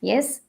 Yes.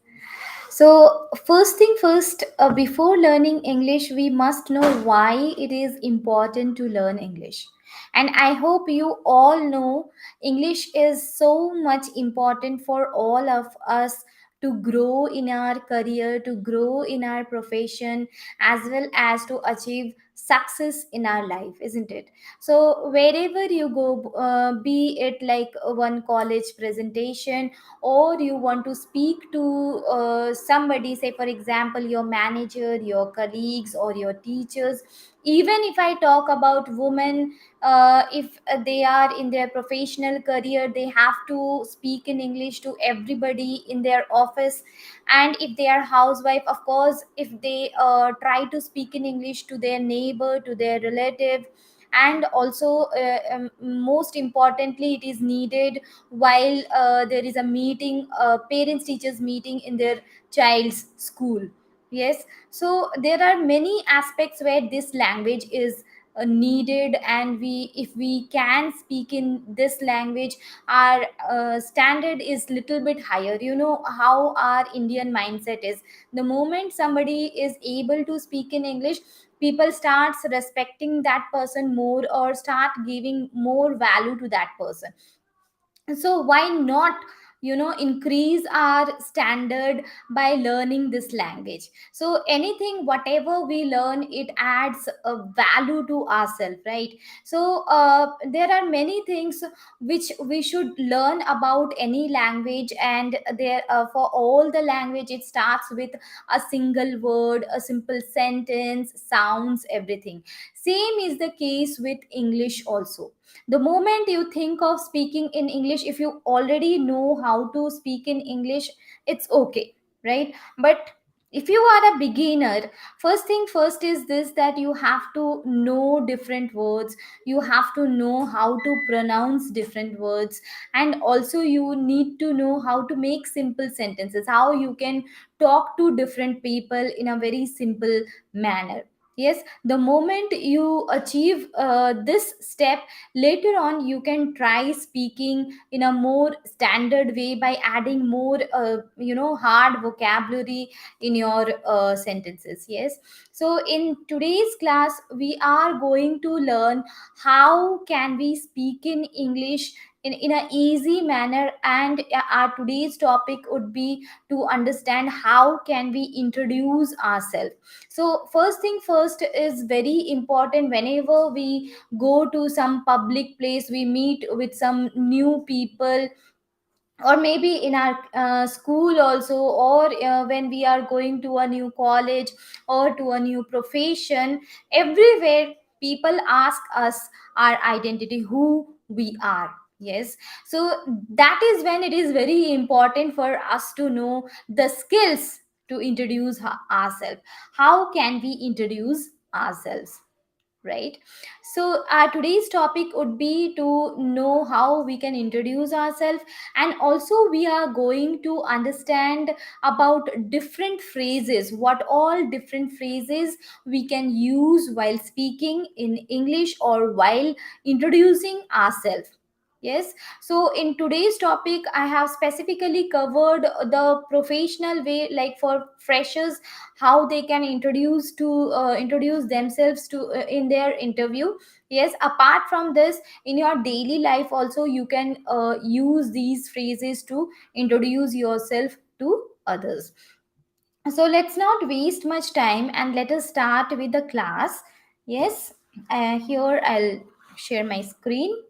So, first thing first, before learning English, we must know why it is important to learn English. And I hope you all know English is so much important for all of us to grow in our career, to grow in our profession, as well as to achieve success in our life, isn't it? So, wherever you go, be it like one college presentation, or you want to speak to somebody, say for example your manager, your colleagues, or your teachers. Even if I talk about women, if they are in their professional career, they have to speak in English to everybody in their office. And if they are housewife, of course, if they try to speak in English to their neighbor, to their relative. And also, most importantly, it is needed while there is a meeting, parents teachers meeting in their child's school. Yes. So there are many aspects where this language is needed, and we, if we can speak in this language, our standard is little bit higher. You know how our Indian mindset is. The moment somebody is able to speak in English, people starts respecting that person more, or start giving more value to that person. So why not, increase our standard by learning this language? So anything, whatever we learn, it adds a value to ourselves, right? So there are many things which we should learn about any language. And there, for all the language, it starts with a single word, a simple sentence, sounds, everything. Same is the case with English also. The moment you think of speaking in English, if you already know how to speak in English, it's okay, right? But if you are a beginner, first thing first is this, that you have to know different words, you have to know how to pronounce different words. And also you need to know how to make simple sentences, how you can talk to different people in a very simple manner. Yes, the moment you achieve this step, later on you can try speaking in a more standard way by adding more hard vocabulary in your sentences. Yes. So in today's class, we are going to learn how can we speak in English in a easy manner. And our today's topic would be to understand how can we introduce ourselves. So first thing first is very important. Whenever we go to some public place, we meet with some new people, or maybe in our school also, or when we are going to a new college or to a new profession, everywhere people ask us our identity, who we are. Yes. So that is when it is very important for us to know the skills to introduce ourselves. How can we introduce ourselves, right? So today's topic would be to know how we can introduce ourselves. And also we are going to understand about different phrases, what all different phrases we can use while speaking in English or while introducing ourselves. Yes. So in today's topic, I have specifically covered the professional way, like for freshers, how they can introduce themselves to in their interview. Yes. Apart from this, in your daily life also, you can use these phrases to introduce yourself to others. So let's not waste much time, and let us start with the class. Yes. Here I'll share my screen.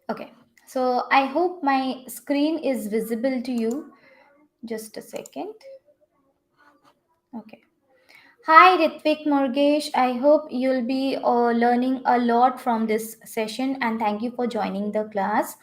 Okay. So I hope my screen is visible to you. Just a second. Okay. Hi, Ritvik Morgesh. I hope you'll be learning a lot from this session, and thank you for joining the class.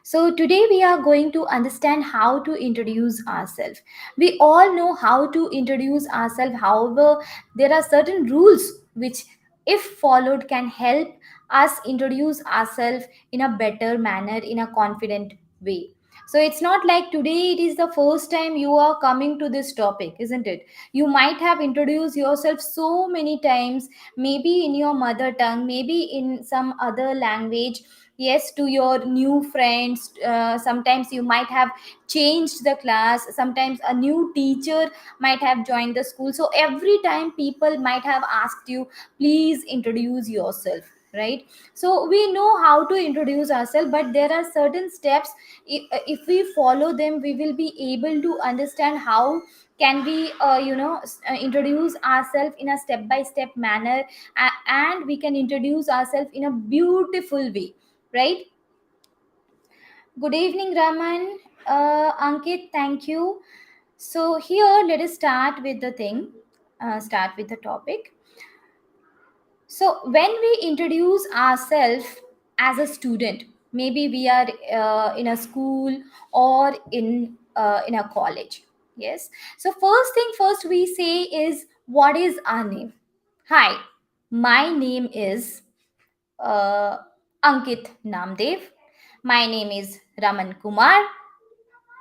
So, today we are going to understand how to introduce ourselves. We all know how to introduce ourselves, however, there are certain rules which, if followed, can help us introduce ourselves in a better manner, in a confident way. So it's not like today it is the first time you are coming to this topic, isn't it? You might have introduced yourself so many times, maybe in your mother tongue, maybe in some other language. Yes, to your new friends. Sometimes you might have changed the class. Sometimes a new teacher might have joined the school. So every time people might have asked you, please introduce yourself, right? So we know how to introduce ourselves, but there are certain steps. If we follow them, we will be able to understand how can we introduce ourselves in a step by step manner, and we can introduce ourselves in a beautiful way, right? Good evening, Raman. Ankit, thank you. So here, let us start with the thing, start with the topic. So, when we introduce ourselves as a student, maybe we are in a school or in a college. Yes. So, first thing first, we say is, what is our name? Hi, my name is uh, Ankit Namdev. My name is Raman Kumar.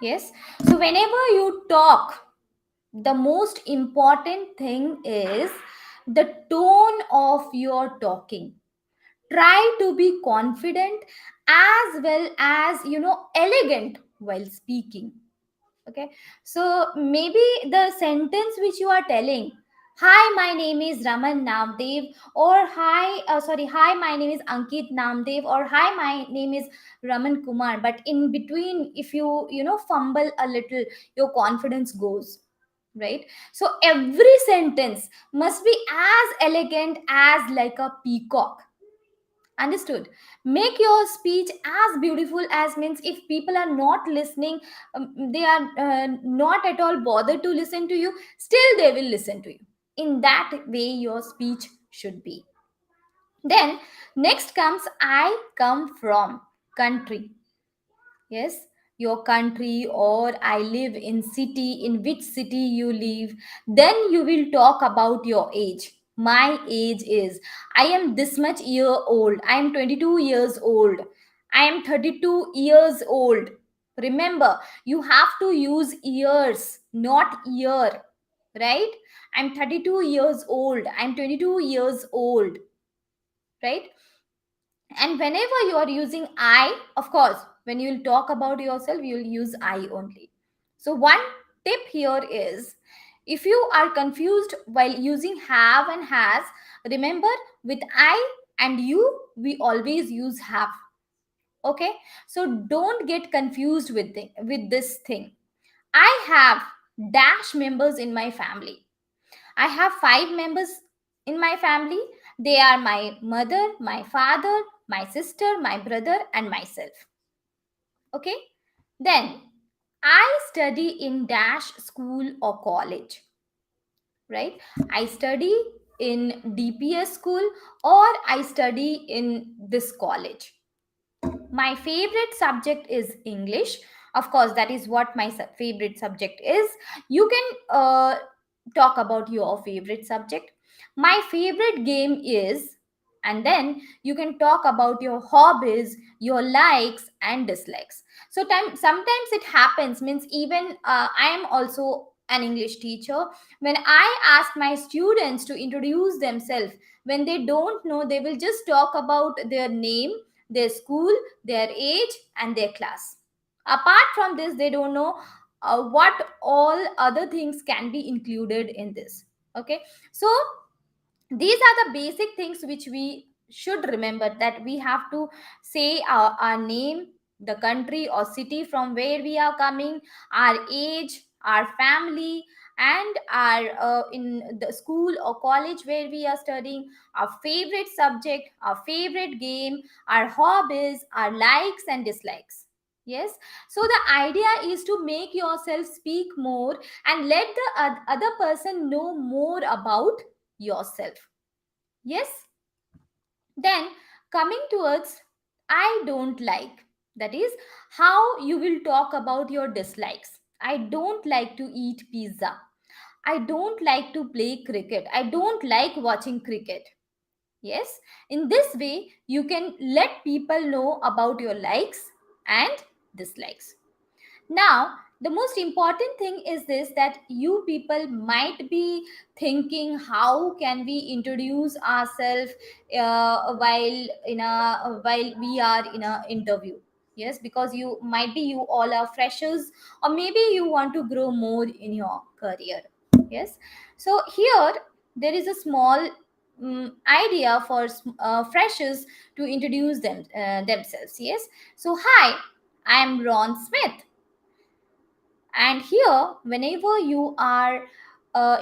Yes. So, whenever you talk, the most important thing is the tone of your talking. Try to be confident as well as elegant while speaking. Okay, so maybe the sentence which you are telling, hi, my name is Raman Namdev, or hi, my name is Ankit Namdev, or hi, my name is Raman Kumar, but in between, if you fumble a little, your confidence goes, right? So every sentence must be as elegant as like a peacock. Understood? Make your speech as beautiful as, means if people are not listening, they are not at all bothered to listen to you, still they will listen to you. In that way your speech should be. Then next comes, I come from, country. Yes, your country, or I live in city, in which city you live. Then you will talk about your age. My age is, I am this much year old, I am 22 years old, I am 32 years old. Remember, you have to use years, not year, right? I'm 32 years old, I'm 22 years old, right? And whenever you are using I, of course, when you will talk about yourself, you will use I only. So one tip here is, if you are confused while using have and has, remember, with I and you, we always use have. Okay, so don't get confused with this thing. I have dash members in my family. I have 5 members in my family. They are my mother, my father, my sister, my brother, and myself. Okay? Then I study in dash school or college, right? I study in DPS school, or I study in this college. My favorite subject is English. Of course, that is what my favorite subject is. You can talk about your favorite subject. My favorite game is, and then you can talk about your hobbies, your likes and dislikes. So sometimes it happens, means even I am also an English teacher. When I ask my students to introduce themselves, when they don't know, they will just talk about their name, their school, their age, and their class. Apart from this, they don't know what all other things can be included in this. Okay, so these are the basic things which we should remember, that we have to say our name, the country or city from where we are coming, our age, our family, and our in the school or college where we are studying, our favorite subject, our favorite game, our hobbies, our likes and dislikes. Yes, so the idea is to make yourself speak more and let the other person know more about yourself. Yes. Then coming towards, I don't like, that is how you will talk about your dislikes. I don't like to eat pizza, I don't like to play cricket, I don't like watching cricket. Yes, in this way you can let people know about your likes and dislikes. Now, the most important thing is this, that you people might be thinking, how can we introduce ourselves while we are in a interview? Yes, because you might be, you all are freshers, or maybe you want to grow more in your career. Yes, so here there is a small idea for freshers to introduce themselves. Yes, so hi, I am Ron Smith, and here whenever you are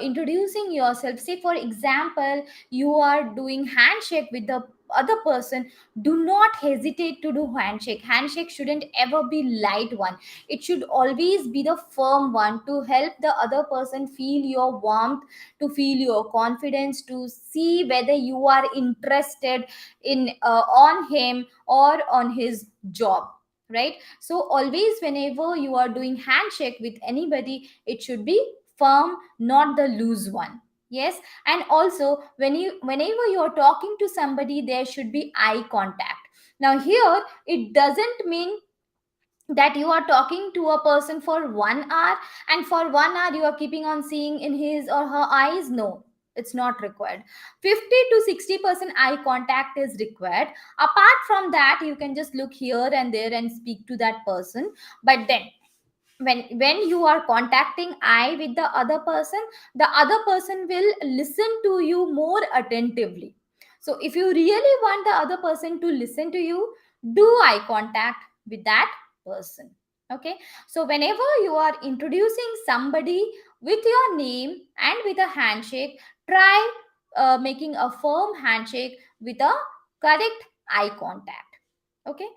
introducing yourself, say for example you are doing handshake with the other person, do not hesitate to do handshake. Handshake shouldn't ever be light one, it should always be the firm one, to help the other person feel your warmth, to feel your confidence, to see whether you are interested in on him or on his job, right? So always whenever you are doing handshake with anybody, it should be firm, not the loose one. Yes, and also whenever you are talking to somebody, there should be eye contact. Now here it doesn't mean that you are talking to a person for 1 hour, and for 1 hour you are keeping on seeing in his or her eyes. No, it's not required. 50 to 60% eye contact is required. Apart from that, you can just look here and there and speak to that person. But then when you are contacting eye with the other person will listen to you more attentively. So if you really want the other person to listen to you, do eye contact with that person. Okay, so whenever you are introducing somebody with your name and with a handshake, try making a firm handshake with a correct eye contact. Okay,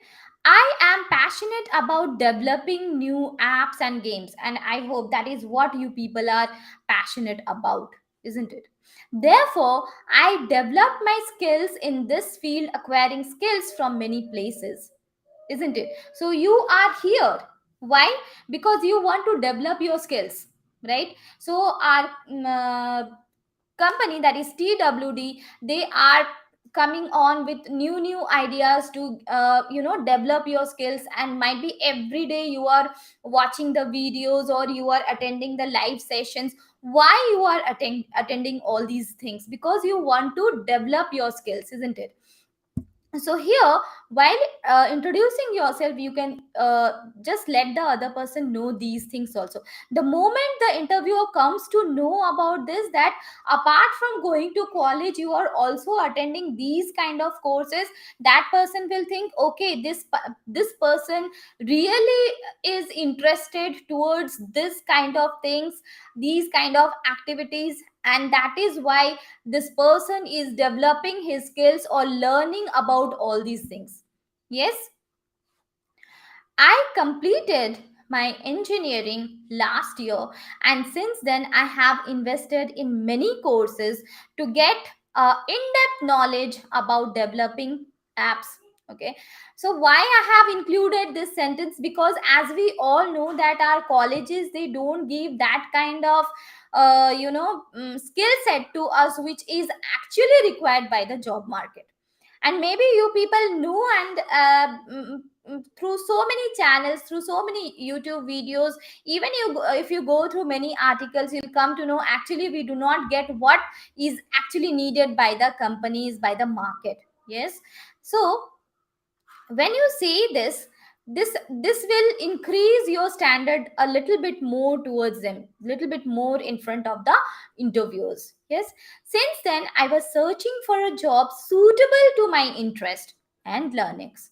I am passionate about developing new apps and games, and I hope that is what you people are passionate about, isn't it? Therefore, I developed my skills in this field, acquiring skills from many places, isn't it? So you are here. Why? Because you want to develop your skills, right? So our company, that is TWD, they are coming on with new ideas to develop your skills, and might be every day you are watching the videos or you are attending the live sessions. Why you are attending all these things? Because you want to develop your skills, isn't it? So here, while introducing yourself, you can just let the other person know these things also. The moment the interviewer comes to know about this, that apart from going to college you are also attending these kind of courses, that person will think, okay, this person really is interested towards this kind of things, these kind of activities, and that is why this person is developing his skills or learning about all these things. Yes, I completed my engineering last year, and since then I have invested in many courses to get in-depth knowledge about developing apps. Okay, so why I have included this sentence? Because as we all know that our colleges, they don't give that kind of skill set to us which is actually required by the job market. And maybe you people know, and through so many channels, through so many YouTube videos, even if you go through many articles, you'll come to know actually we do not get what is actually needed by the companies, by the market. Yes, so when you see this will increase your standard a little bit more towards them, little bit more in front of the interviewers. Yes, since then I was searching for a job suitable to my interest and learnings.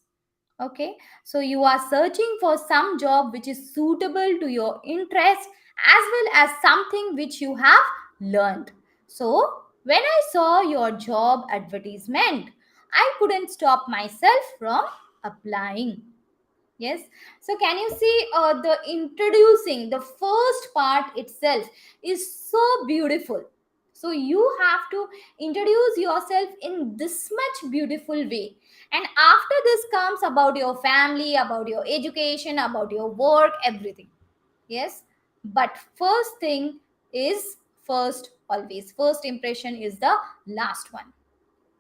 Okay, so you are searching for some job which is suitable to your interest as well as something which you have learned. So when I saw your job advertisement, I couldn't stop myself from applying. Yes, so can you see the introducing, the first part itself is so beautiful. So you have to introduce yourself in this much beautiful way, and after this comes about your family, about your education, about your work, everything. Yes, but first thing is first, always first impression is the last one.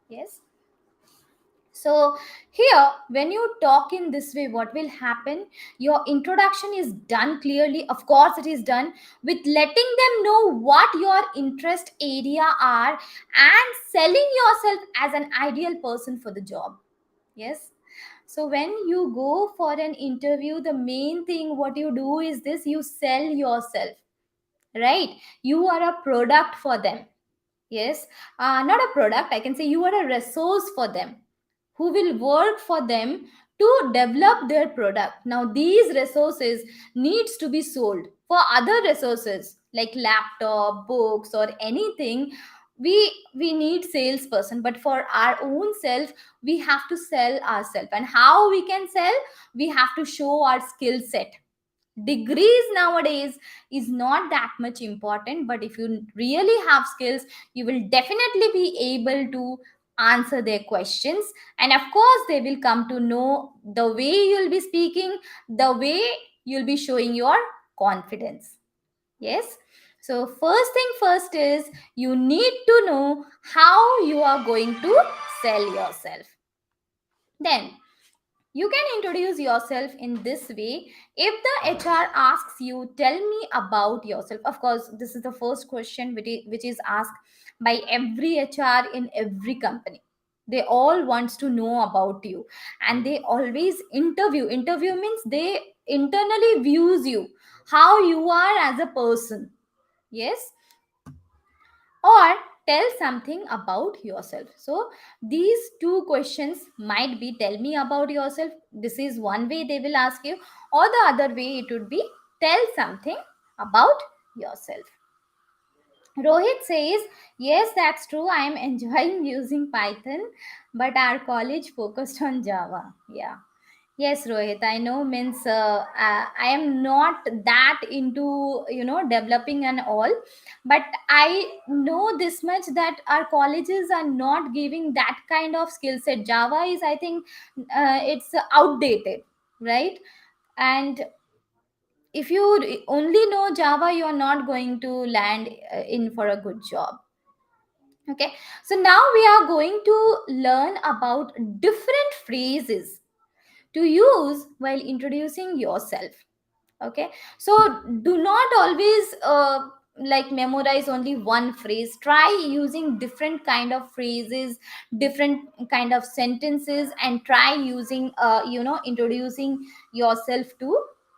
Yes, So here, when you talk in this way, what will happen? Your introduction is done clearly. Of course, it is done with letting them know what your interest area are and selling yourself as an ideal person for the job. Yes. So when you go for an interview, the main thing what you do is this: you sell yourself, right? You are a product for them. Yes, not a product. I can say you are a resource for them who will work for them to develop their product. Now these resources needs to be sold. For other resources like laptop, books, or anything, we need salesperson, but for our own self we have to sell ourselves. And how we can sell? We have to show our skill set. Degrees nowadays is not that much important, but if you really have skills, you will definitely be able to answer their questions. And of course they will come to know the way you'll be speaking, the way you'll be showing your confidence. Yes. So first thing first is you need to know how you are going to sell yourself. Then you can introduce yourself in this way. If the HR asks you, tell me about yourself. Of course, this is the first question which is asked by every HR in every company. They all wants to know about you, and they always interview. Interview means they internally views you, how you are as a person. Yes. Or tell something about yourself. So these two questions might be: tell me about yourself, this is one way they will ask you, or the other way it would be: tell something about yourself. Rohit says, yes, that's true, I am enjoying using Python, but our college focused on Java. Yeah. Yes, Rohit, I know. Means I am not that into developing and all, but I know this much that our colleges are not giving that kind of skill set. Java is, I think, it's outdated, right? And if you only know Java, you are not going to land in for a good job. Okay, so now we are going to learn about different phrases to use while introducing yourself. Okay, so do not always like memorize only one phrase. Try using different kind of phrases, different kind of sentences, and try using introducing yourself to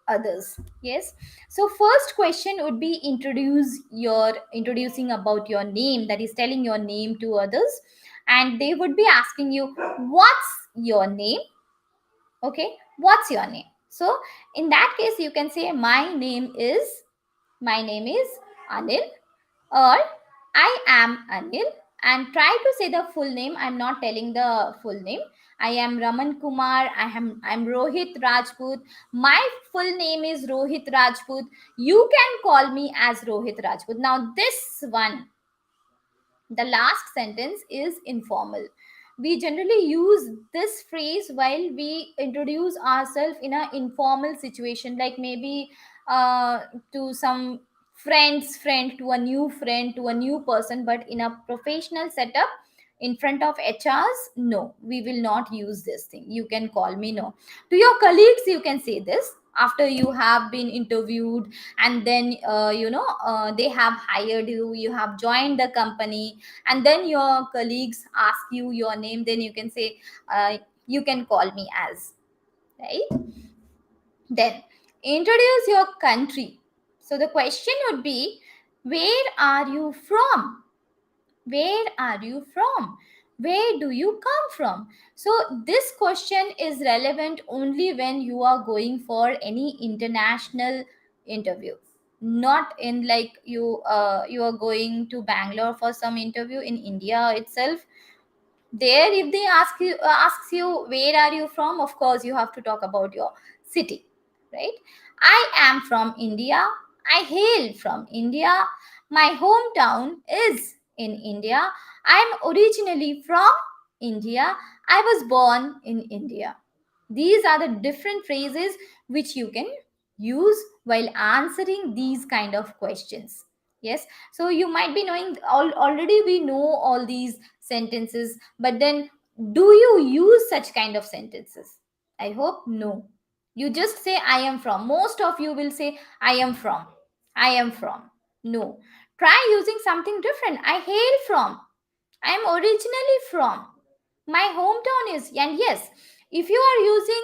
others. Yes. So first question would be: introducing about your name, that is telling your name to others, and they would be asking you, what's your name? Okay, what's your name? So in that case you can say, my name is Anil, or I am Anil. And try to say the full name. I'm not telling the full name. I am Raman Kumar. I'm Rohit Rajput. My full name is Rohit Rajput. You can call me as Rohit Rajput. Now this one, the last sentence, is informal. We generally use this phrase while we introduce ourselves in an informal situation, like maybe to some friend, to a new friend, to a new person. But in a professional setup, in front of HRs, no, we will not use this thing. You can call me. No. To your colleagues you can say this after you have been interviewed, and then they have hired you, you have joined the company, and then your colleagues ask you your name. Then you can say, you can call me as, right? Then introduce your country. So the question would be, where are you from? Where are you from? Where do you come from? So this question is relevant only when you are going for any international interview, not in like you are going to Bangalore for some interview in India itself. There if they asks you where are you from, of course you have to talk about your city, right? I am from India. I hail from India. My hometown is in India. I'm originally from India. I was born in India. These are the different phrases which you can use while answering these kind of questions. Yes. So you might be knowing already we know all these sentences, but then Do you use such kind of sentences? I hope no. You just say I am from. Most of you will say I am from. I am from. No. Try using something different. I hail from. I am originally from. My hometown is. And yes, if you are using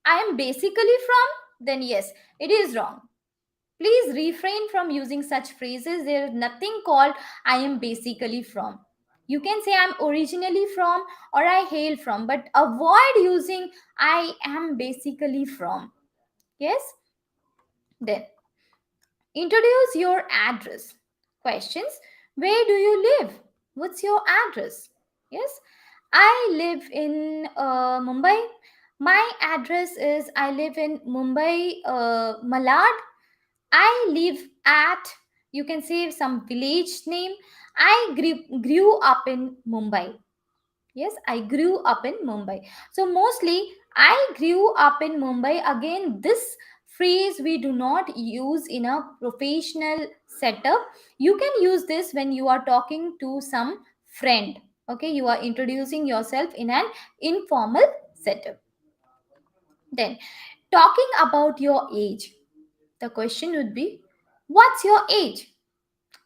I am basically from, then yes, it is wrong. Please refrain from using such phrases. There is nothing called I am basically from. You can say I'm originally from or I hail from, but avoid using I am basically from. Yes? Then introduce your address. Questions: where do you live? What's your address? Yes? I live in Mumbai. My address is I live in Mumbai, Malad. I live at, you can say some village name. I grew up in Mumbai. Yes, I grew up in Mumbai. So mostly I grew up in Mumbai. Again, this phrase we do not use in a professional setup. You can use this when you are talking to some friend. Okay, you are introducing yourself in an informal setup. Then, talking about your age. The question would be, what's your age?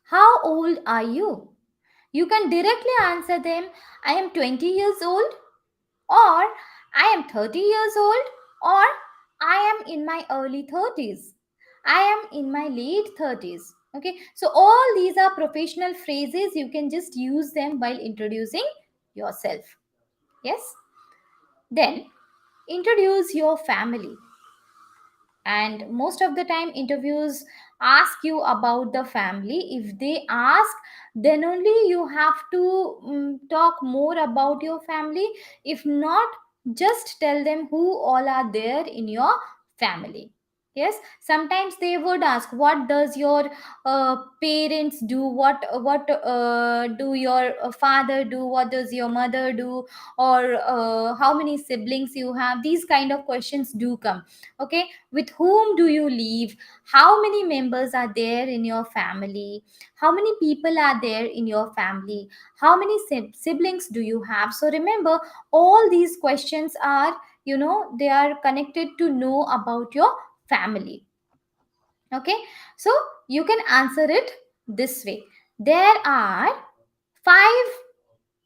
How old are you? You can directly answer them, I am 20 years old, or I am 30 years old, or I am in my early 30s. I am in my late 30s. Okay, so all these are professional phrases. You can just use them while introducing yourself. Yes? Then introduce your family. And most of the time interviews ask you about the family. If they ask, then only you have to talk more about your family. If not, just tell them who all are there in your family. Yes, sometimes they would ask, what does your parents do, what do your father do, what does your mother do, or how many siblings you have. These kind of questions do come. Okay, with whom do you live? How many members are there in your family? How many people are there in your family? How many siblings do you have? So remember, all these questions are, they are connected to know about your family. Okay, so you can answer it this way: there are 5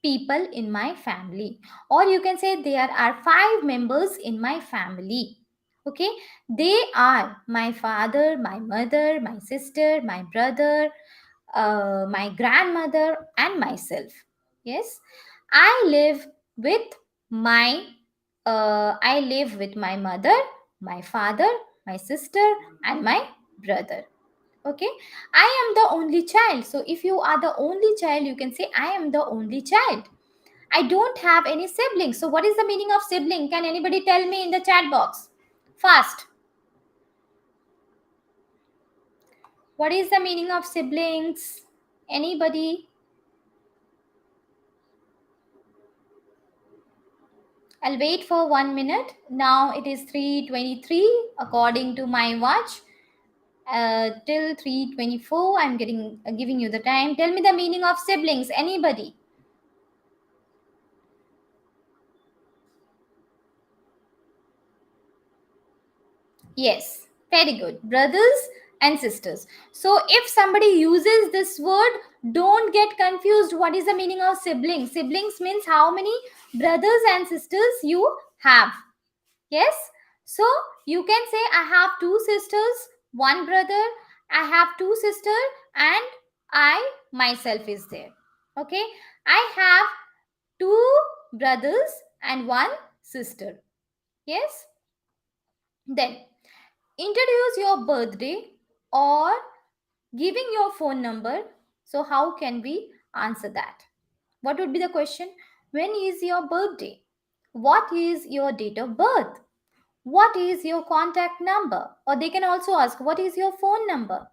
people in my family, or you can say there are 5 members in my family. Okay, they are my father, my mother, my sister, my brother, my grandmother, and myself. Yes, I live with my I live with my mother, my father, my sister, and my brother. Okay, I am the only child. So if you are the only child, you can say I am the only child. I don't have any siblings. So what is the meaning of sibling? Can anybody tell me in the chat box? Fast. What is the meaning of siblings? Anybody? I'll wait for 1 minute. Now it is 3:23 according to my watch. Till 3:24, I'm giving you the time. Tell me the meaning of siblings. Anybody? Yes, very good. Brothers and sisters. So if somebody uses this word, don't get confused. What is the meaning of siblings? Siblings means how many brothers and sisters you have. Yes. So you can say I have 2 sisters, 1 brother, I have 2 sisters, and I myself is there. Okay. I have 2 brothers and 1 sister. Yes. Then introduce your birthday or giving your phone number. So how can we answer that? What would be the question? When is your birthday? What is your date of birth? What is your contact number? Or they can also ask, what is your phone number?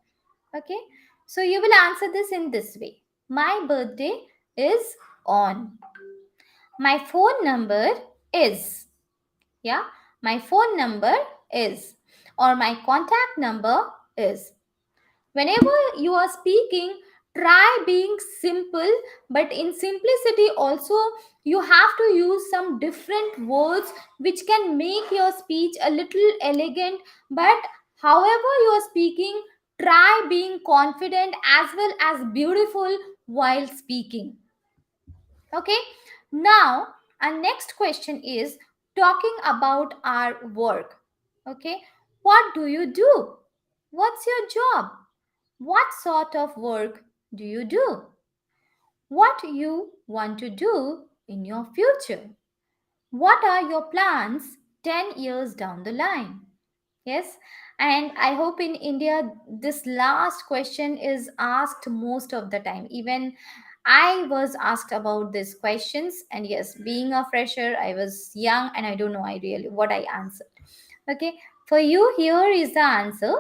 Okay, so you will answer this in this way: my birthday is on, my phone number is, yeah, my phone number is, or my contact number is. Whenever you are speaking, Try being simple, but in simplicity also you have to use some different words which can make your speech a little elegant. But however you are speaking, try being confident as well as beautiful while speaking. Okay, now our next question is talking about our work. Okay, what do you do? What's your job? What sort of work do you do? What you want to do in your future? What are your plans 10 years down the line? Yes, and I hope in India this last question is asked most of the time. Even I was asked about these questions, and yes, being a fresher, I was young and I don't know I really what I answered. Okay, for you, here is the answer.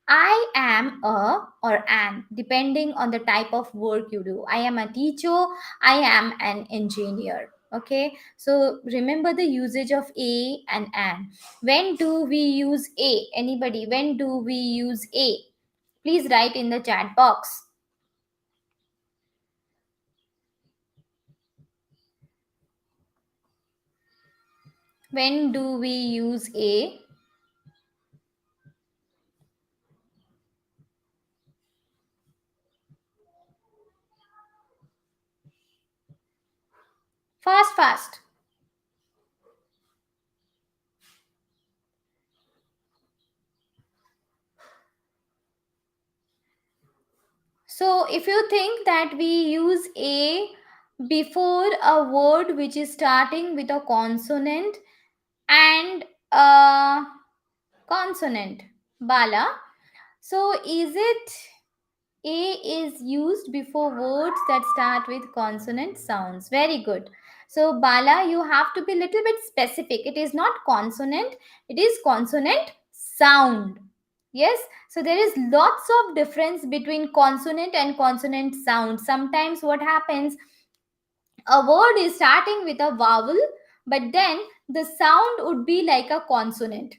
I am a or an, depending on the type of work you do. I am a teacher, I am an engineer. Okay, so remember the usage of a and an. When do we use a? Anybody, when do we use a? Please write in the chat box. When do we use a? Fast, fast. So, if you think that we use a before a word which is starting with a consonant and a consonant, Bala, so is it a is used before words that start with consonant sounds? Very good. So, Bala, you have to be a little bit specific. It is not consonant, it is consonant sound. Yes, so there is lots of difference between consonant and consonant sound. Sometimes what happens, a word is starting with a vowel, but then the sound would be like a consonant.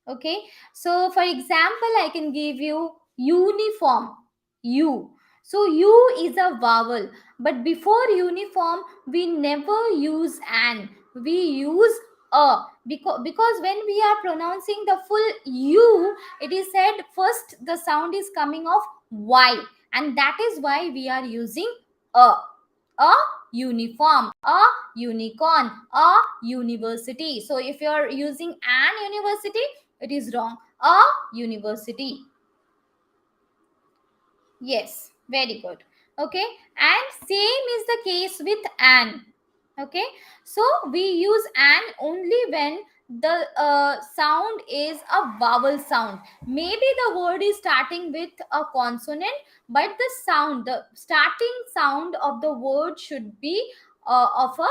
Okay, so for example, I can give you uniform. U. So u is a vowel, but before uniform we never use an, we use a, because when we are pronouncing the full u, it is said first the sound is coming of y, and that is why we are using a uniform, a unicorn, a university. So if you are using an university, it is wrong. A university. Yes, very good. Okay, and same is the case with an. Okay, so we use an only when the sound is a vowel sound. Maybe the word is starting with a consonant, but the sound, the starting sound of the word should be of a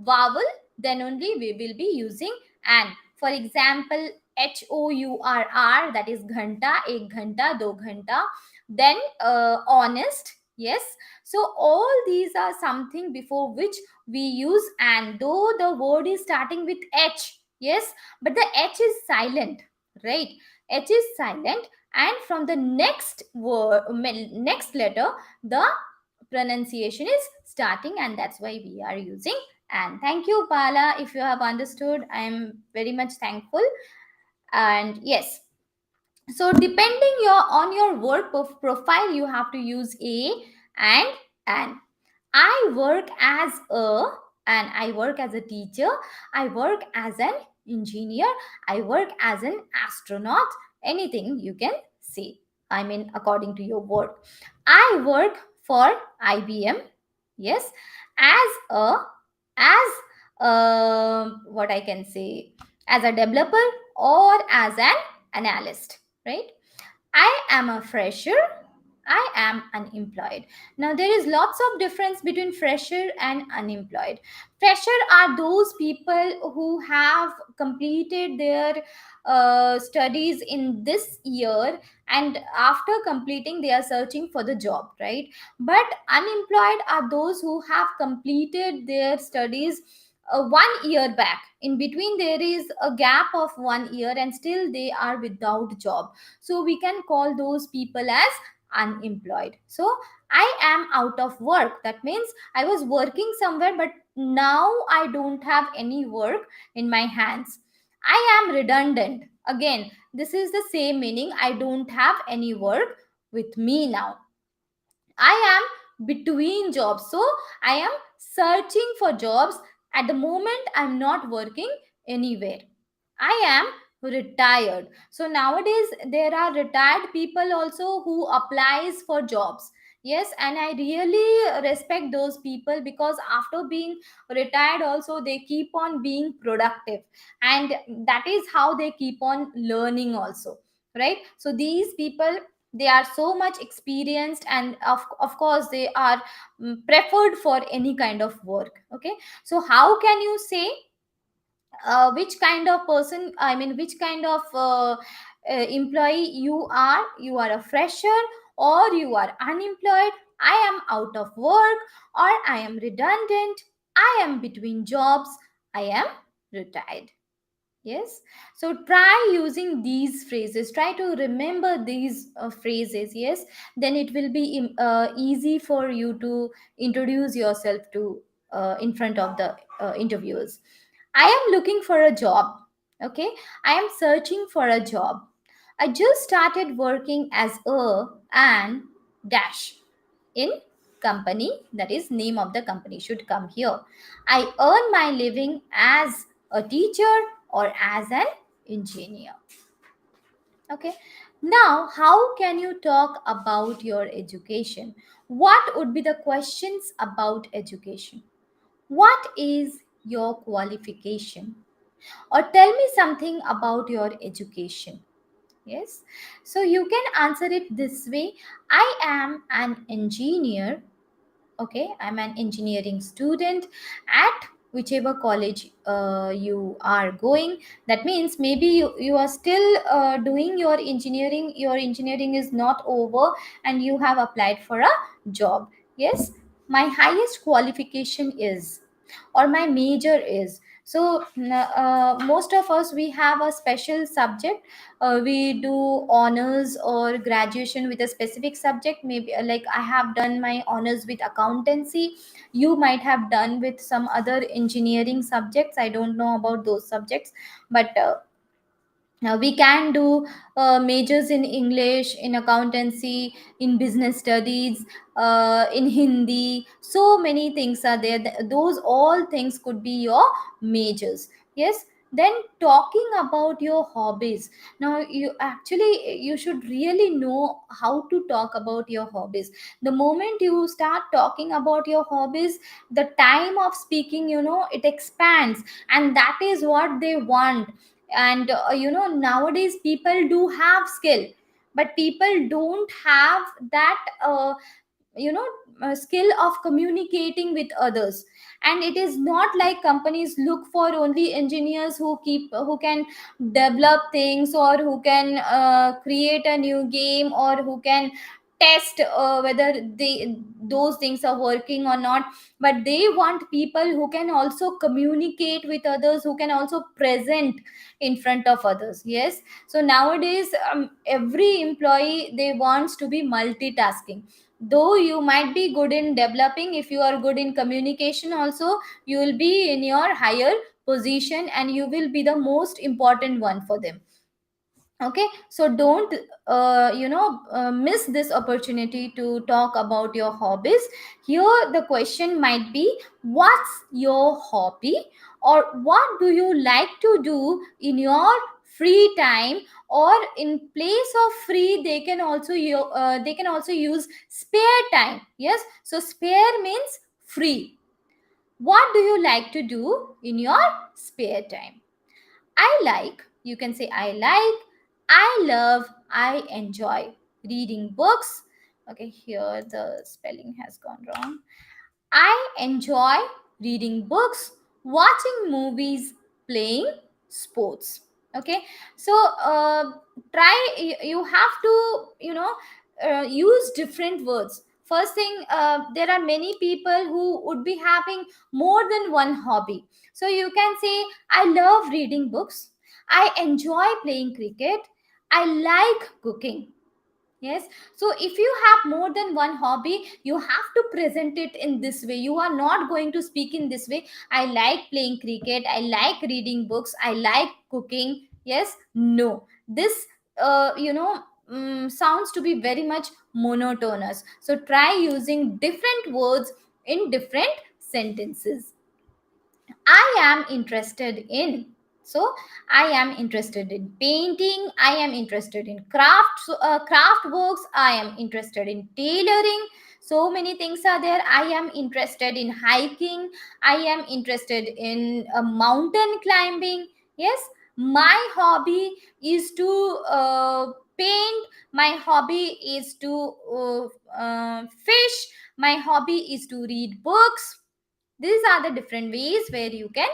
vowel. Then only we will be using an. For example, HOURR, that is ghanta, ek ghanta, do ghanta. Then honest, yes. So all these are something before which we use and, though the word is starting with h, yes, but the h is silent, right? H is silent, and from the next word, next letter, the pronunciation is starting, and that's why we are using and. Thank you, Bala. If you have understood, I am very much thankful. And yes, so depending on your work profile, you have to use a and an. I work as a, and I work as a teacher, I work as an engineer, I work as an astronaut, anything you can say, I mean according to your work. I work for IBM, yes, as a, as what I can say, as a developer or as an analyst, right? I am a fresher, I am unemployed. Now there is lots of difference between fresher and unemployed. Fresher are those people who have completed their studies in this year, and after completing they are searching for the job, right? But unemployed are those who have completed their studies 1 year back. In between there is a gap of 1 year and still they are without job, so we can call those people as unemployed. So I am out of work. That means I was working somewhere, but now I don't have any work in my hands. I am redundant. Again, this is the same meaning. I don't have any work with me now. I am between jobs. So I am searching for jobs. At the moment, I'm not working anywhere. I am retired. So nowadays there are retired people also who applies for jobs. Yes, and I really respect those people, because after being retired also they keep on being productive, and that is how they keep on learning also, right? So these people, they are so much experienced, and of course they are preferred for any kind of work. Okay, so how can you say which kind of person, I mean which kind of employee you are a fresher or you are unemployed, I am out of work, or I am redundant, I am between jobs, I am retired. Yes. So try using these phrases. Try to remember these phrases. Yes. Then it will be easy for you to introduce yourself to in front of the interviewers. I am looking for a job. Okay. I am searching for a job. I just started working as a and dash in company, that is name of the company should come here. I earn my living as a teacher or as an engineer. Okay, now how can you talk about your education? What would be the questions about education? What is your qualification? Or tell me something about your education. Yes, so you can answer it this way: I am an engineer. Okay, I'm an engineering student at whichever college you are going. That means maybe you are still doing your engineering is not over, and you have applied for a job. Yes, my highest qualification is, or my major is. So most of us, we have a special subject. We do honors or graduation with a specific subject. Maybe like I have done my honors with accountancy, you might have done with some other engineering subjects. I don't know about those subjects, but now we can do majors in English, in accountancy, in business studies, in Hindi. So many things are there. Those all things could be your majors. Yes. Then talking about your hobbies. Now you actually, you should really know how to talk about your hobbies. The moment you start talking about your hobbies, the time of speaking, it expands, and that is what they want. And nowadays people do have skill, but people don't have that you know skill of communicating with others. And it is not like companies look for only engineers who can develop things, or who can create a new game, or who can test whether those things are working or not. But they want people who can also communicate with others, who can also present in front of others. Yes. So nowadays every employee, they wants to be multitasking. Though you might be good in developing, if you are good in communication also, you will be in your higher position, and you will be the most important one for them. Okay, so don't miss this opportunity to talk about your hobbies. Here the question might be, what's your hobby, or what do you like to do in your free time? Or in place of free, they can also use spare time. Yes, so spare means free. What do you like to do in your spare time? I like, you can say I like, I love, I enjoy reading books. Okay, here the spelling has gone wrong. I enjoy reading books, watching movies, playing sports. Okay, so try, you have to, use different words. First thing, there are many people who would be having more than one hobby. So you can say, I love reading books, I enjoy playing cricket, I like cooking. Yes. So if you have more than one hobby, you have to present it in this way. You are not going to speak in this way. I like playing cricket, I like reading books, I like cooking. Yes. No. This, sounds to be very much monotonous. So try using different words in different sentences. I am interested in. So I am interested in painting. I am interested in craft works. I am interested in tailoring. So many things are there. I am interested in hiking. I am interested in mountain climbing. Yes, my hobby is to paint. My hobby is to fish. My hobby is to read books. These are the different ways where you can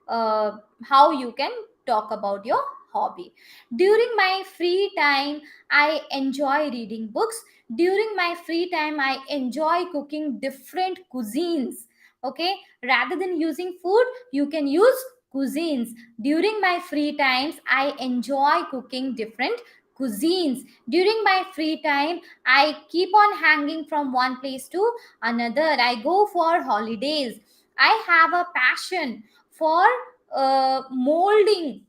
uh, how you can talk about your hobby. During my free time, I enjoy reading books. During my free time, I enjoy cooking different cuisines. Okay, rather than using food, you can use cuisines. During my free times, I enjoy cooking different cuisines. During my free time, I keep on hanging from one place to another. I go for holidays. I have a passion for molding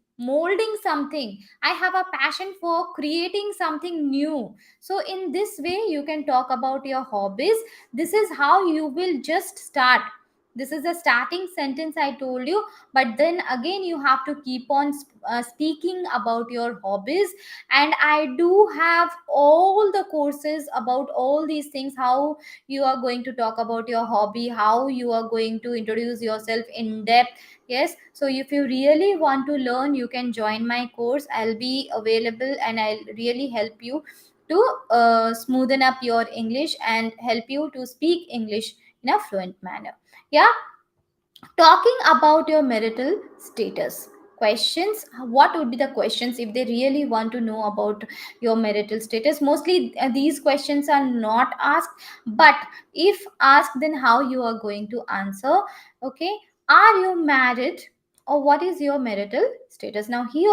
something. I have a passion for creating something new. So in this way you can talk about your hobbies. This is how you will just start. This is a starting sentence I told you, but then again you have to keep on speaking about your hobbies. And I do have all the courses about all these things, how you are going to talk about your hobby, how you are going to introduce yourself in depth. Yes, so if you really want to learn, you can join my course. I'll be available and I'll really help you to smoothen up your English and help you to speak English in a fluent manner. Yeah. Talking about your marital status. Questions. What would be the questions if they really want to know about your marital status? Mostly these questions are not asked, but if asked, then how you are going to answer. Okay. Are you married, or what is your marital status? Now here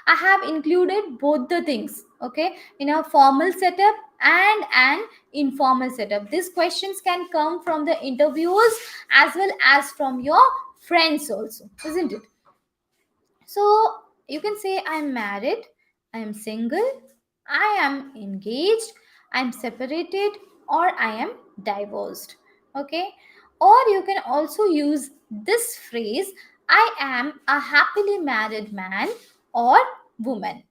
I have included both the things. Okay, in a formal setup and an informal setup. These questions can come from the interviewers as well as from your friends also, isn't it? So you can say I'm married, I'm single, I am engaged, I'm separated, or I am divorced. Okay, or you can also use this phrase, I am a happily married man or woman.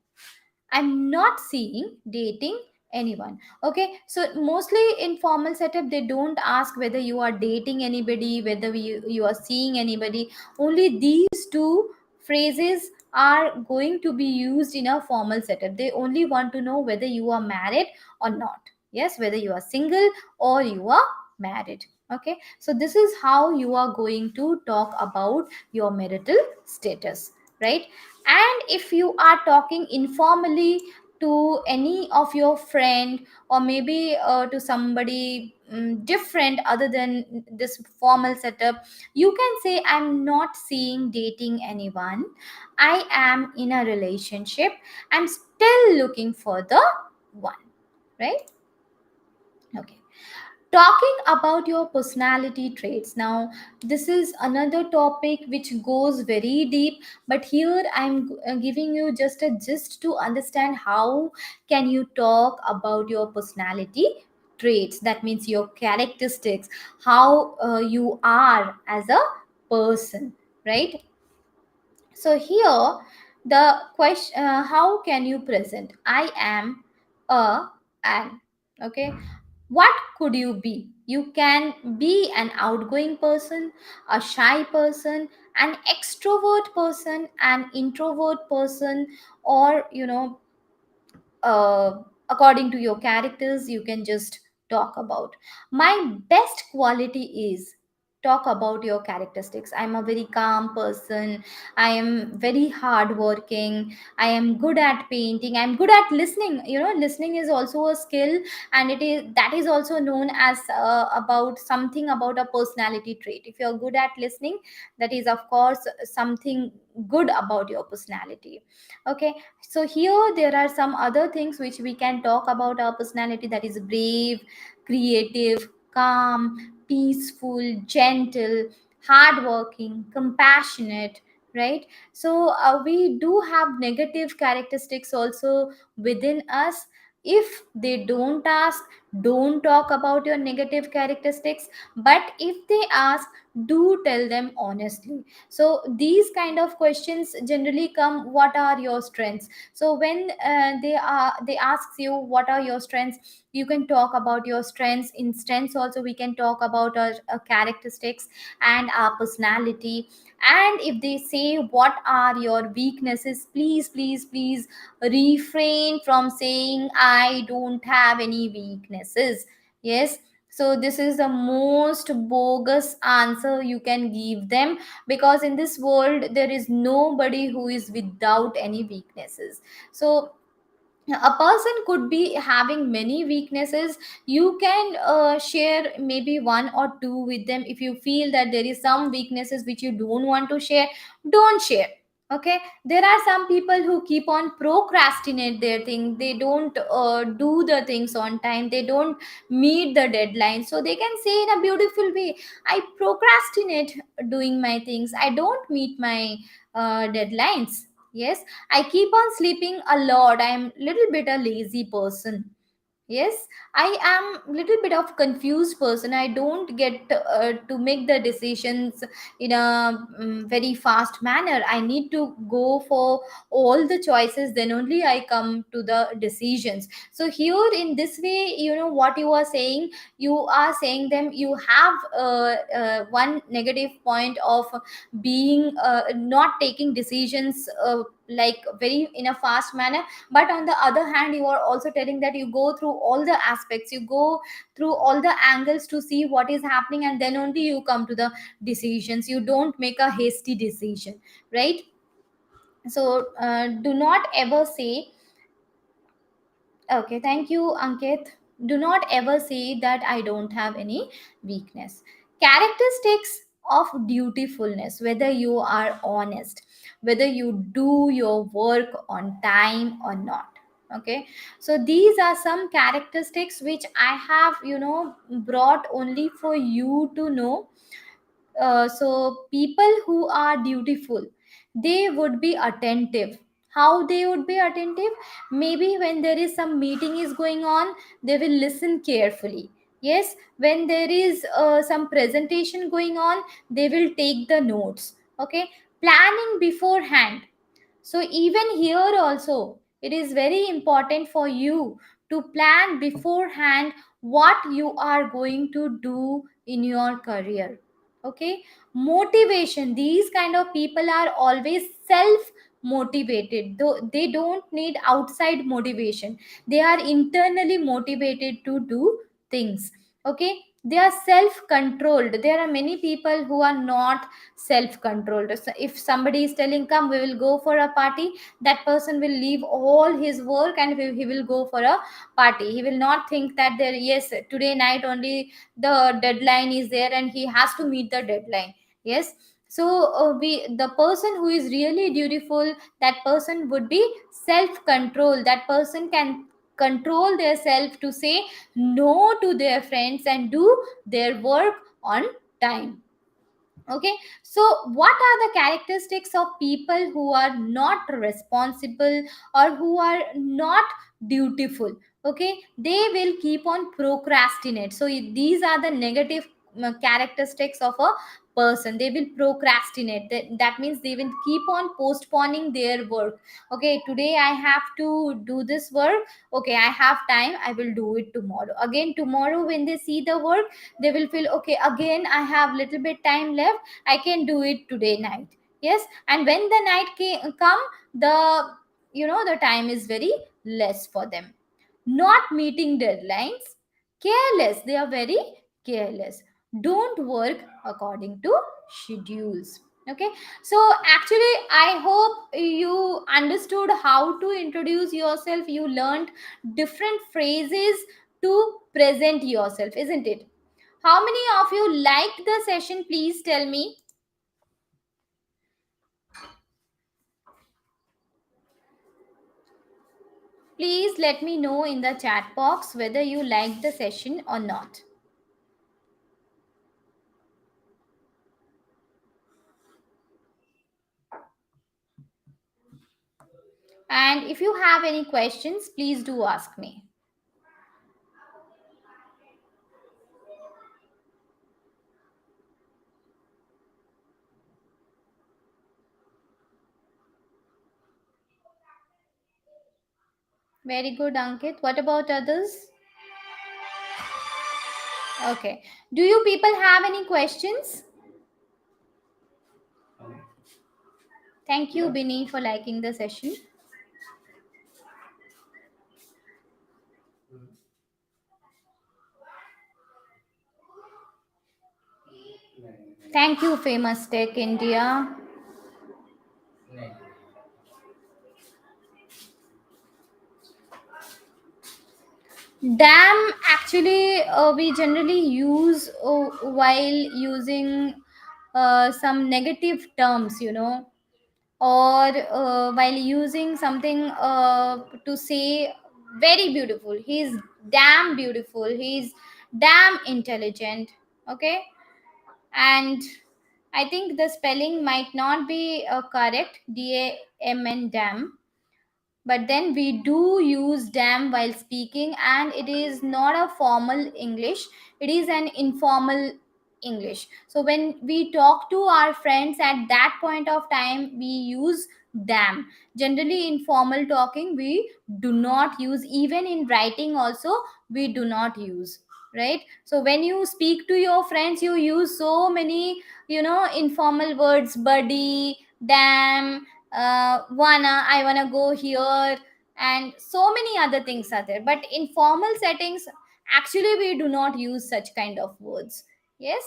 I'm not seeing dating anyone. Okay, so mostly in formal setup, they don't ask whether you are dating anybody, whether you are seeing anybody. Only these two phrases are going to be used in a formal setup. They only want to know whether you are married or not. Yes, whether you are single or you are married. Okay, so this is how you are going to talk about your marital status, right? And if you are talking informally to any of your friend, or maybe to somebody different other than this formal setup, you can say I'm not seeing dating anyone, I am in a relationship, I'm still looking for the one, right? Okay. Talking about your personality traits. Now this is another topic which goes very deep, but here I'm giving you just a gist to understand how can you talk about your personality traits. That means your characteristics, how you are as a person, right? So here the question, how can you present I am a an. Okay, what could you be? You can be an outgoing person, a shy person, an extrovert person, an introvert person, or according to your characters, you can just talk about. My best quality is. talk about your characteristics. I'm a very calm person. I am very hardworking. I am good at painting. I'm good at listening. Listening is also a skill, and that is also known as about something about a personality trait. If you're good at listening, that is of course something good about your personality. Okay, so here there are some other things which we can talk about our personality, that is brave, creative, calm, peaceful, gentle, hardworking, compassionate, right? So we do have negative characteristics also within us. If they don't ask, don't talk about your negative characteristics, but if they ask, do tell them honestly. So these kind of questions generally come, what are your strengths? So when they ask you what are your strengths, you can talk about your strengths. In strengths also we can talk about our characteristics and our personality. And if they say what are your weaknesses, please please please refrain from saying I don't have any weaknesses. Yes, so this is the most bogus answer you can give them, because in this world there is nobody who is without any weaknesses. So a person could be having many weaknesses. You can share maybe one or two with them. If you feel that there is some weaknesses which you don't want to share, don't share. Okay, there are some people who keep on procrastinate their thing. They don't do the things on time, they don't meet the deadline. So they can say in a beautiful way, I procrastinate doing my things, I don't meet my deadlines. Yes, I keep on sleeping a lot, I am little bit a lazy person. Yes, I am little bit of confused person, I don't get to make the decisions in a very fast manner. I need to go for all the choices, then only I come to the decisions. So here in this way, what you are saying, you are saying them you have one negative point of being not taking decisions like very in a fast manner. But on the other hand, you are also telling that you go through all the aspects, you go through all the angles to see what is happening, and then only you come to the decisions. You don't make a hasty decision, right? So do not ever say, okay, thank you, Ankit. Do not ever say that I don't have any weakness. Characteristics of dutifulness, whether you are honest, whether you do your work on time or not. Okay, so these are some characteristics which I have, brought only for you to know. So people who are dutiful, they would be attentive. How they would be attentive? Maybe when there is some meeting is going on, they will listen carefully. Yes, when there is some presentation going on, they will take the notes. Okay, planning beforehand. So even here also, it is very important for you to plan beforehand what you are going to do in your career. Okay, motivation. These kind of people are always self motivated, though they don't need outside motivation. They are internally motivated to do things. Okay, they are self controlled. There are many people who are not self controlled. So if somebody is telling come we will go for a party, that person will leave all his work and he will go for a party. He will not think that there, yes, today night only the deadline is there and he has to meet the deadline. Yes, so we the person who is really dutiful, that person would be self control. That person can control their self to say no to their friends and do their work on time. Okay, so what are the characteristics of people who are not responsible or who are not dutiful? Okay, they will keep on procrastinate. So these are the negative characteristics of a person. They will procrastinate. That means they will keep on postponing their work. Okay, today I have to do this work, okay, I have time, I will do it tomorrow. Again tomorrow when they see the work, they will feel okay, again I have little bit time left, I can do it today night. Yes, and when the night come, the the time is very less for them. Not meeting deadlines, careless, they are very careless. don't work according to schedules. Okay, so actually I hope you understood how to introduce yourself. You learned different phrases to present yourself, isn't it? How many of you liked the session? Please tell me. Please let me know in the chat box whether you liked the session or not. And if you have any questions, please do ask me. Very good, Ankit. What about others? Okay. Do you people have any questions? Thank you, Bini, for liking the session. Thank you, Famous Tech India. Damn, actually, we generally use while using some negative terms, or while using something to say very beautiful. He's damn beautiful. He's damn intelligent. Okay, and I think the spelling might not be correct. DAMN, damn, but then we do use damn while speaking, and it is not a formal English, it is an informal English. So when we talk to our friends at that point of time, we use damn. Generally in formal talking we do not use, even in writing also we do not use, right? So when you speak to your friends, you use so many, informal words: buddy, damn, I wanna go here, and so many other things are there. But in formal settings, actually we do not use such kind of words. Yes,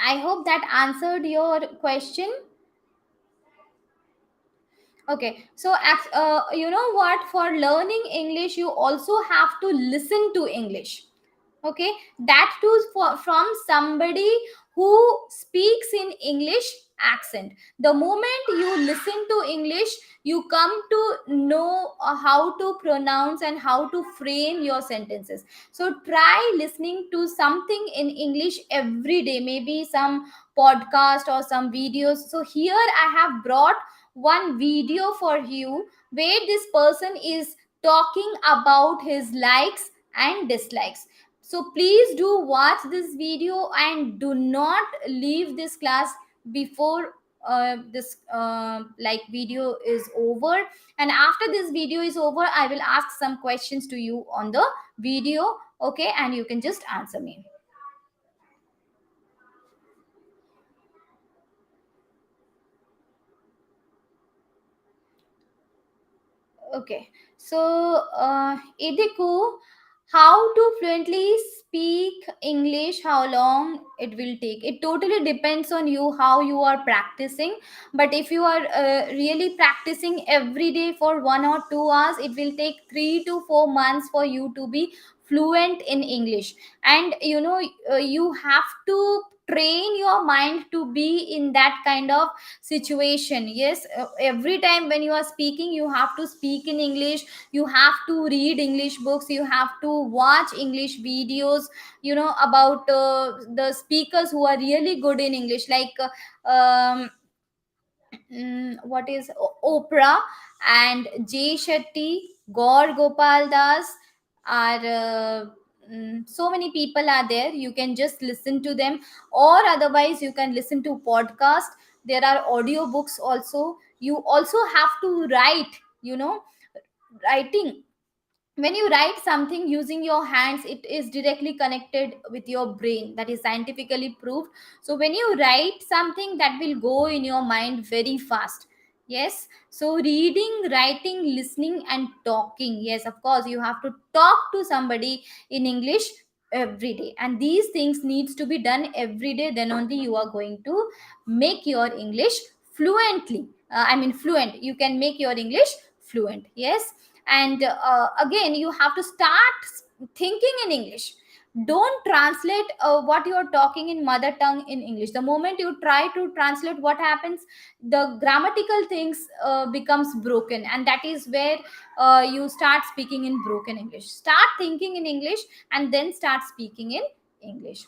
I hope that answered your question. Okay, so you know what, for learning English you also have to listen to English. Okay, that too from somebody who speaks in English accent. The moment you listen to English, you come to know how to pronounce and how to frame your sentences. So try listening to something in English every day, maybe some podcast or some videos. So here I have brought one video for you where this person is talking about his likes and dislikes. So please do watch this video and do not leave this class before this like video is over. And after this video is over, I will ask some questions to you on the video. Okay, and you can just answer me. Okay, so Idiko, how to fluently speak English, how long it will take? It totally depends on you, how you are practicing. But if you are really practicing every day for 1 or 2 hours, it will take 3 to 4 months for you to be fluent in English. And you have to train your mind to be in that kind of situation. Yes, every time when you are speaking, you have to speak in English, you have to read English books, you have to watch English videos, about the speakers who are really good in English, like what is Oprah and Jay Shetty, Gaur Gopal Das are so many people are there. You can just listen to them, or otherwise you can listen to podcast. There are audio books also. You also have to write, writing. When you write something using your hands, it is directly connected with your brain. That is scientifically proved. So when you write something, that will go in your mind very fast. Yes, so reading, writing, listening and talking. Yes, of course you have to talk to somebody in English every day, and these things needs to be done every day. Then only you are going to make your English fluently. Fluent. You can make your English fluent. Yes. And again, you have to start thinking in English. Don't translate what you are talking in mother tongue in English. The moment you try to translate, what happens, the grammatical things becomes broken, and that is where you start speaking in broken English. Start thinking in English and then start speaking in English.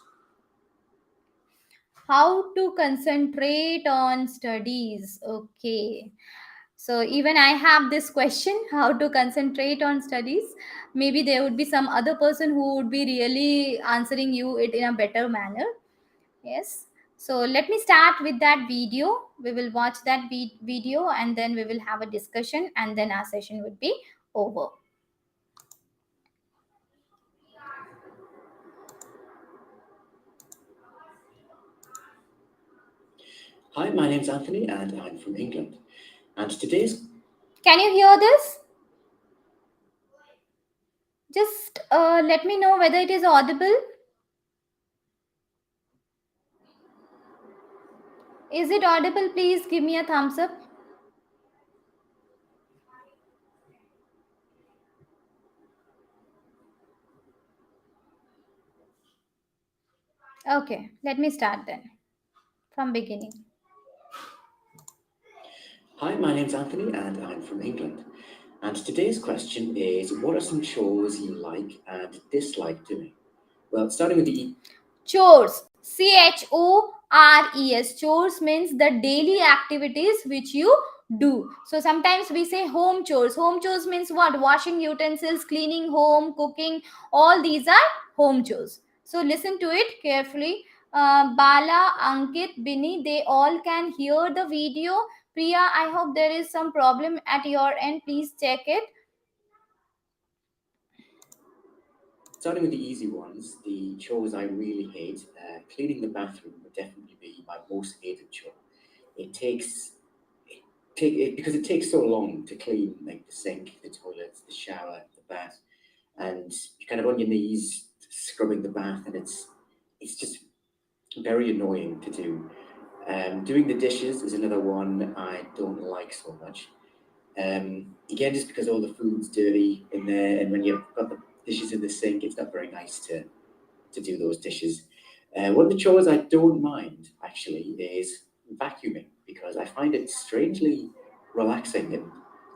How to concentrate on studies? Okay, so even I have this question, how to concentrate on studies. Maybe there would be some other person who would be really answering you it in a better manner. Yes. So let me start with that video. We will watch that video and then we will have a discussion and then our session would be over. Hi, my name's Anthony and I'm from England. And today's... Can you hear this? Just let me know whether it is audible. Is it audible? Please give me a thumbs up. Okay, let me start then from beginning. Hi, my name's Anthony and I'm from England. And today's question is, what are some chores you like and dislike doing? Well, starting with the Chores. CHORES. Chores means the daily activities which you do. So sometimes we say home chores. Home chores means what? Washing utensils, cleaning home, cooking. All these are home chores. So listen to it carefully. Bala, Ankit, Bini, they all can hear the video. Priya, I hope there is some problem at your end. Please check it. Starting with the easy ones, the chores I really hate, cleaning the bathroom would definitely be my most hated chore. It takes because it takes so long to clean, like the sink, the toilets, the shower, the bath, and you're kind of on your knees scrubbing the bath, and it's just very annoying to do. Doing the dishes is another one I don't like so much. Again, just because all the food's dirty in there, and when you've got the dishes in the sink, it's not very nice to do those dishes. One of the chores I don't mind actually is vacuuming, because I find it strangely relaxing and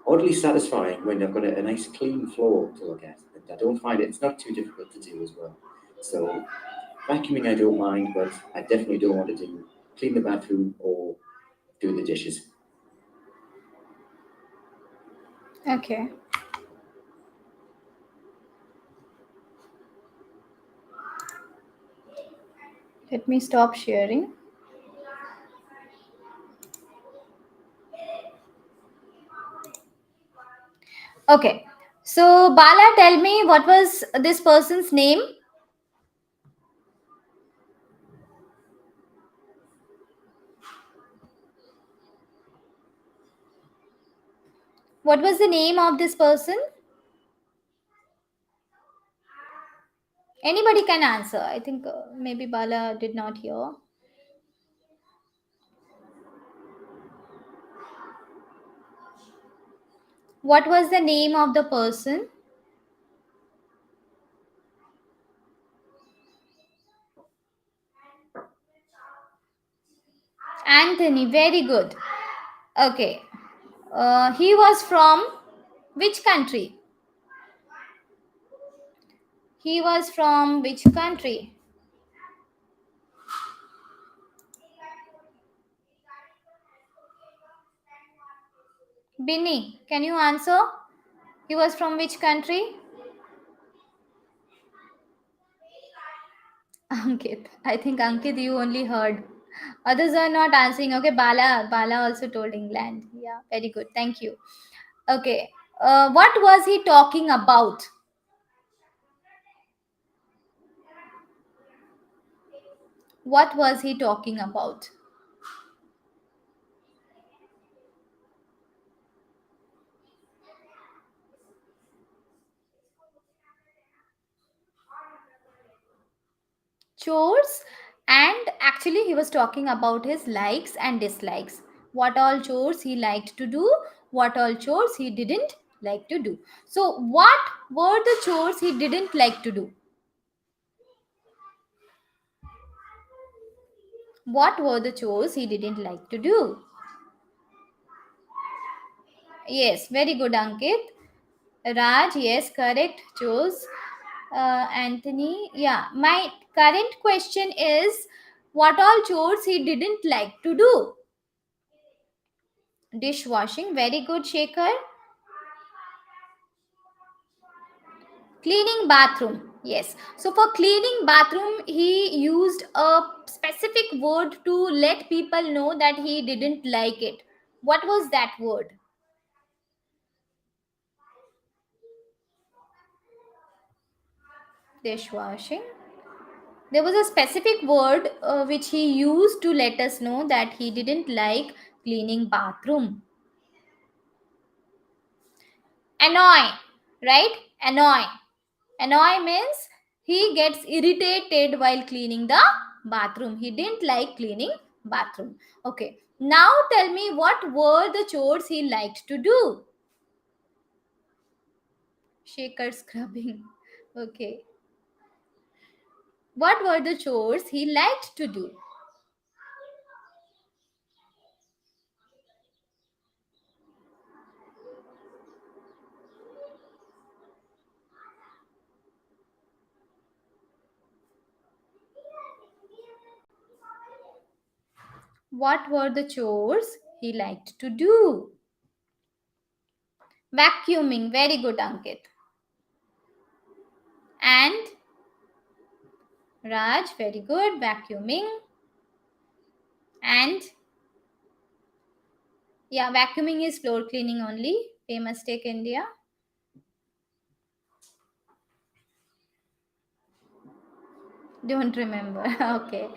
oddly satisfying when I've got a nice clean floor to look at. And I don't find it's not too difficult to do as well. So vacuuming I don't mind, but I definitely don't want to do clean the bathroom or do the dishes. Okay. Let me stop sharing. Okay. So, Bala, tell me what was this person's name? What was the name of this person? Anybody can answer. I think maybe Bala did not hear. What was the name of the person? Anthony. Very good. Okay. He was from which country? He was from which country? Binny, can you answer? He was from which country? Ankit. I think Ankit, you only heard. Others are not answering. Okay, Bala also told England. Yeah, very good. Thank you. Okay. What was he talking about? What was he talking about? chores, and actually he was talking about his likes and dislikes. What all chores he liked to do, what all chores he didn't like to do. So what were the chores he didn't like to do? What were the chores he didn't like to do? Yes, very good, Ankit. Raj, yes, correct. Chose. Anthony, yeah. My current question is, what all chores he didn't like to do? Dishwashing, very good, Shekhar. Cleaning bathroom, yes. So for cleaning bathroom, he used a specific word to let people know that he didn't like it. What was that word? Dishwashing. There was a specific word which he used to let us know that he didn't like cleaning bathroom. Annoy, right? Annoy. Annoy means he gets irritated while cleaning the bathroom. He didn't like cleaning bathroom. Okay. Now tell me, what were the chores he liked to do? Shaker scrubbing. Okay. What were the chores he liked to do? What were the chores he liked to do? Vacuuming. Very good, Ankit. And Raj, very good. Vacuuming. And yeah, vacuuming is floor cleaning only. Famous Tech India. Don't remember. Okay.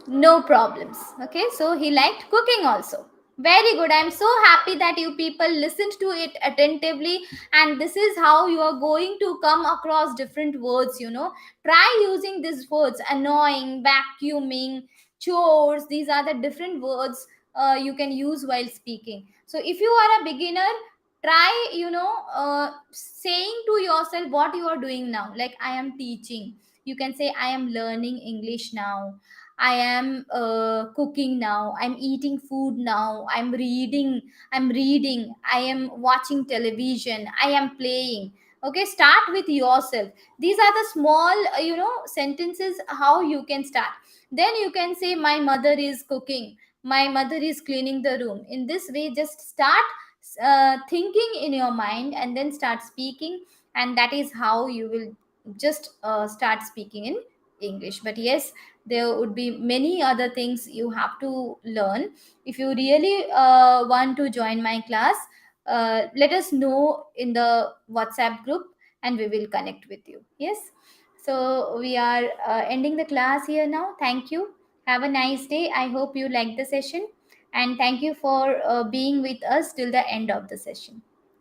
No problems. Okay. So he liked cooking also. Very good. I'm so happy that you people listened to it attentively. And this is how you are going to come across different words. Try using these words: annoying, vacuuming, chores. These are the different words you can use while speaking. So if you are a beginner, try saying to yourself what you are doing now. Like, I am teaching. You can say, I am learning English now. I am cooking now. I'm eating food now. I'm reading. I am watching television. I am playing. Okay, start with yourself. These are the small sentences how you can start. Then you can say, my mother is cooking, my mother is cleaning the room. In this way, just start thinking in your mind and then start speaking, and that is how you will just start speaking in English. But yes, there would be many other things you have to learn. If you really want to join my class, let us know in the WhatsApp group and we will connect with you. Yes. So we are ending the class here now. Thank you. Have a nice day. I hope you liked the session, and thank you for being with us till the end of the session.